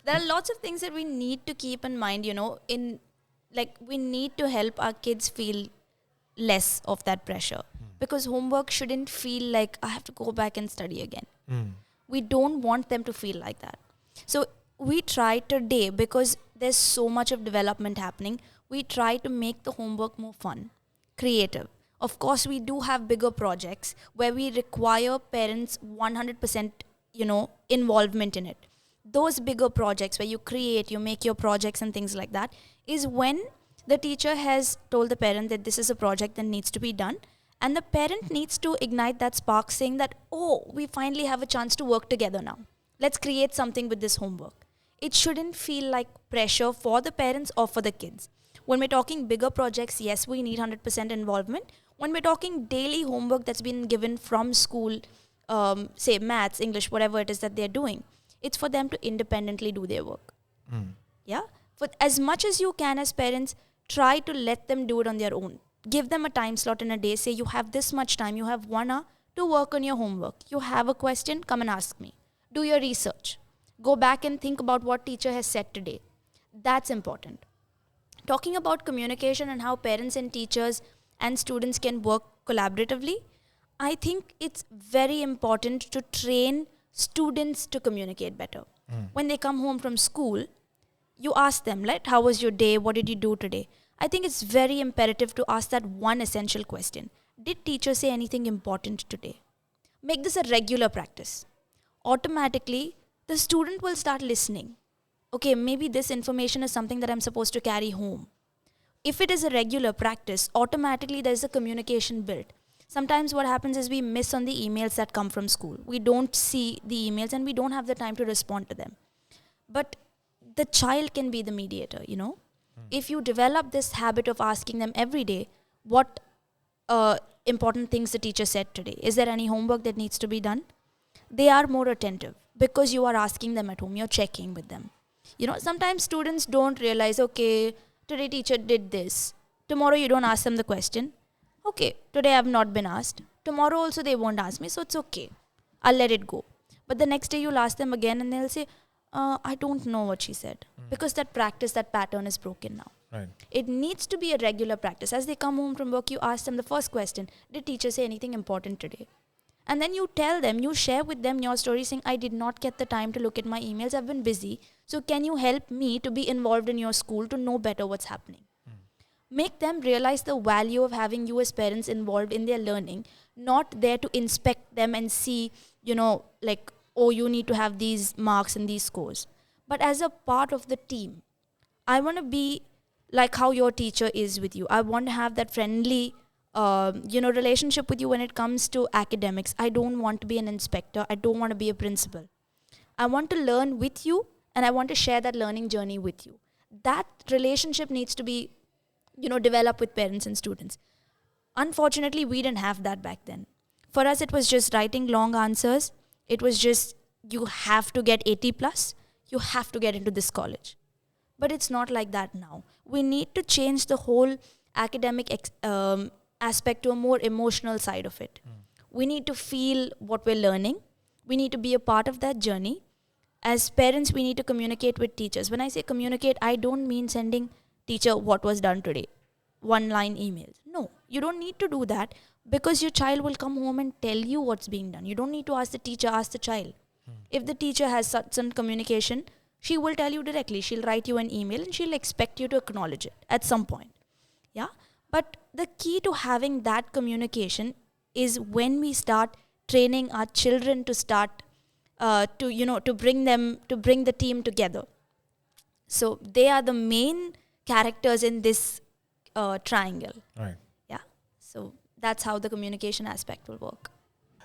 There are lots of things that we need to keep in mind, we need to help our kids feel less of that pressure. Because homework shouldn't feel like I have to go back and study again. We don't want them to feel like that. So we try today, because there's so much of development happening, we try to make the homework more fun, creative. Of course, we do have bigger projects where we require parents 100%, involvement in it. Those bigger projects where you create, you make your projects and things like that, is when the teacher has told the parent that this is a project that needs to be done. And the parent needs to ignite that spark, saying that, oh, we finally have a chance to work together now. Let's create something with this homework. It shouldn't feel like pressure for the parents or for the kids. When we're talking bigger projects, yes, we need 100% involvement. When we're talking daily homework that's been given from school, say maths, English, whatever it is that they're doing, it's for them to independently do their work. Yeah? For as much as you can as parents, try to let them do it on their own. Give them a time slot in a day. Say you have this much time. You have 1 hour to work on your homework. You have a question, come and ask me. Do your research. Go back and think about what teacher has said today. That's important. Talking about communication and how parents and teachers and students can work collaboratively, I think it's very important to train students to communicate better. When they come home from school, you ask them, right, how was your day? What did you do today? I think it's very imperative to ask that one essential question. Did teacher say anything important today? Make this a regular practice. Automatically, the student will start listening. Okay, maybe this information is something that I'm supposed to carry home. If it is a regular practice, automatically there's a communication built. Sometimes what happens is we miss on the emails that come from school. We don't see the emails and we don't have the time to respond to them. But the child can be the mediator, If you develop this habit of asking them every day, what important things the teacher said today? Is there any homework that needs to be done? They are more attentive because you are asking them at home. You're checking with them. Sometimes students don't realize, okay, today teacher did this. Tomorrow you don't ask them the question. Okay, today I've not been asked. Tomorrow also they won't ask me, so it's okay. I'll let it go. But the next day you'll ask them again and they'll say, I don't know what she said. Because that practice, that pattern is broken now. Right. It needs to be a regular practice. As they come home from work, you ask them the first question, did teacher say anything important today? And then you tell them, you share with them your story saying, I did not get the time to look at my emails. I've been busy. So can you help me to be involved in your school to know better what's happening? Make them realize the value of having you as parents involved in their learning, not there to inspect them and see, oh, you need to have these marks and these scores. But as a part of the team, I want to be like how your teacher is with you. I want to have that friendly, relationship with you when it comes to academics. I don't want to be an inspector. I don't want to be a principal. I want to learn with you and I want to share that learning journey with you. That relationship needs to be, developed with parents and students. Unfortunately, we didn't have that back then. For us, it was just writing long answers. It was just, you have to get 80 plus. You have to get into this college. But it's not like that now. We need to change the whole academic aspect to a more emotional side of it. We need to feel what we're learning. We need to be a part of that journey. As parents, we need to communicate with teachers. When I say communicate, I don't mean sending teacher what was done today, 1-line emails. No, you don't need to do that because your child will come home and tell you what's being done. You don't need to ask the teacher, ask the child. If the teacher has certain communication, she will tell you directly. She'll write you an email and she'll expect you to acknowledge it at some point. Yeah. But the key to having that communication is when we start training our children to start to bring the team together. So they are the main characters in this triangle. Right. Yeah. So that's how the communication aspect will work.